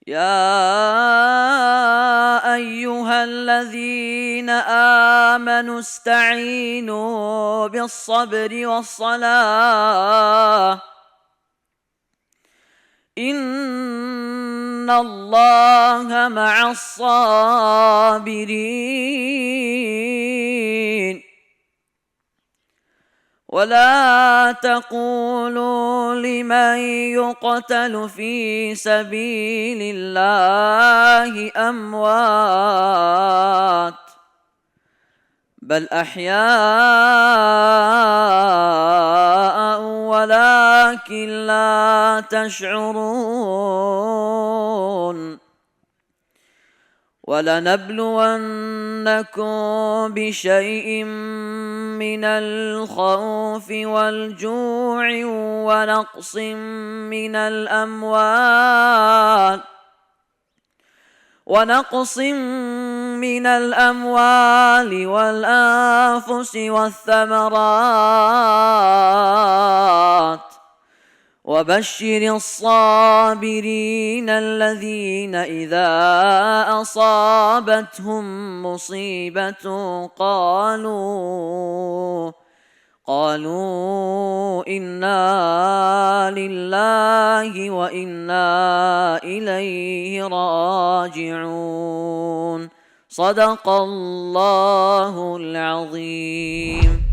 يا أيها الذين آمنوا استعينوا بالصبر والصلاة إن الله مع الصابرين ولا تقولوا لمن يقتل في سبيل الله أموات بل أحياء ولكن لا تشعرون ولنبلونكم بشيء من الخوف والجوع ونقص من الأموال والأنفس والثمرات وبشر الصابرين الذين إذا أصابتهم مصيبة قالوا إنا لله وإنا إليه راجعون. صدق الله العظيم.